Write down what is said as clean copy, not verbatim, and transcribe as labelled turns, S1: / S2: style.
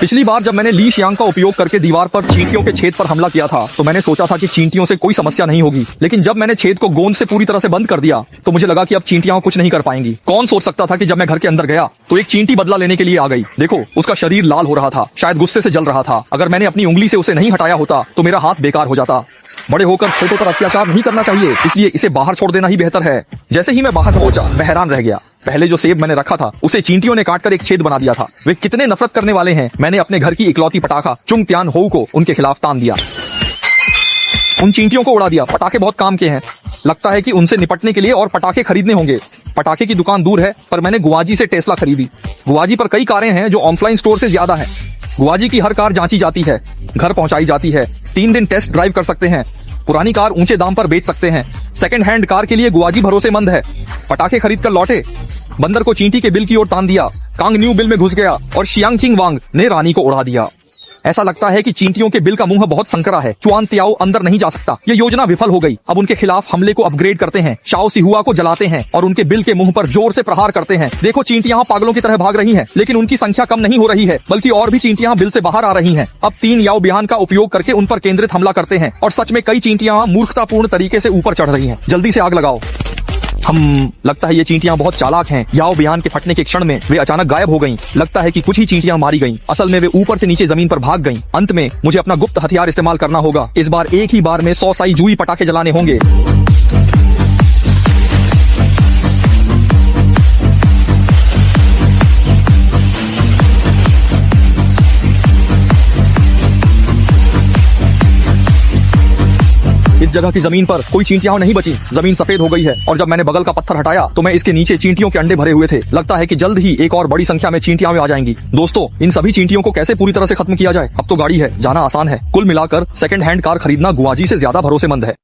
S1: पिछली बार जब मैंने ली शियांग का उपयोग करके दीवार पर चींटियों के छेद पर हमला किया था तो मैंने सोचा था कि चींटियों से कोई समस्या नहीं होगी, लेकिन जब मैंने छेद को गोंद से पूरी तरह से बंद कर दिया तो मुझे लगा कि अब चींटियां कुछ नहीं कर पाएंगी। कौन सोच सकता था कि जब मैं घर के अंदर गया तो एक चींटी बदला लेने के लिए आ गई। देखो, उसका शरीर लाल हो रहा था, शायद गुस्से से जल रहा था। अगर मैंने अपनी उंगली से उसे नहीं हटाया होता तो मेरा हाथ बेकार हो जाता। बड़े होकर छोटों पर अत्याचार नहीं करना चाहिए, इसलिए इसे बाहर छोड़ देना ही बेहतर है। जैसे ही मैं बाहर पहुंचा मैं हैरान रह गया। पहले जो सेब मैंने रखा था उसे चींटियों ने काटकर एक छेद बना दिया था। वे कितने नफरत करने वाले हैं। मैंने अपने घर की इकलौती पटाखा चुंग त्यान हो को उनके खिलाफ तान दिया। उन चींटियों को उड़ा दिया। पटाखे बहुत काम के हैं। लगता है कि उनसे निपटने के लिए और पटाखे खरीदने होंगे। पटाखे की दुकान दूर है, पर मैंने गुआजी से टेस्ला खरीदी। गुआजी पर कई कारें हैं जो ऑफलाइन स्टोर से ज्यादा है। गुआजी की हर कार जांची जाती है, घर पहुंचाई जाती है। 3 दिन टेस्ट ड्राइव कर सकते हैं। पुरानी कार ऊंचे दाम पर बेच सकते हैं। सेकंड हैंड कार के लिए गुआजी भरोसेमंद है। पटाखे खरीद कर लौटे। बंदर को चींटी के बिल की ओर तान दिया। कांग न्यू बिल में घुस गया और शियांग किंग वांग ने रानी को उड़ा दिया। ऐसा लगता है कि चींटियों के बिल का मुंह बहुत संकरा है। चुआन तियाओ अंदर नहीं जा सकता। ये योजना विफल हो गई। अब उनके खिलाफ हमले को अपग्रेड करते हैं। शाओ सिहुआ को जलाते हैं और उनके बिल के मुंह पर जोर से प्रहार करते हैं। देखो, चींटियां पागलों की तरह भाग रही हैं, लेकिन उनकी संख्या कम नहीं हो रही है, बल्कि और भी चींटियां बिल से बाहर आ रही हैं। अब 3 याओ बिहान का उपयोग करके उन पर केंद्रित हमला करते हैं और सच में कई चींटियां मूर्खतापूर्ण तरीके से ऊपर चढ़ रही हैं। जल्दी से आग लगाओ। लगता है ये चींटियां बहुत चालाक हैं। याओ बिहान के फटने के क्षण में वे अचानक गायब हो गईं। लगता है कि कुछ ही चींटियां मारी गईं। असल में वे ऊपर से नीचे जमीन पर भाग गईं। अंत में मुझे अपना गुप्त हथियार इस्तेमाल करना होगा। इस बार एक ही बार में 100 साई जुई पटाखे जलाने होंगे। इस जगह की जमीन पर कोई चींटियां नहीं बची। जमीन सफेद हो गई है और जब मैंने बगल का पत्थर हटाया तो मैं इसके नीचे चींटियों के अंडे भरे हुए थे। लगता है कि जल्द ही एक और बड़ी संख्या में चींटियां आ जाएंगी। दोस्तों, इन सभी चींटियों को कैसे पूरी तरह से खत्म किया जाए? अब तो गाड़ी है, जाना आसान है। कुल मिलाकर सेकंड हैंड कार खरीदना गुआजी से ज्यादा भरोसेमंद है।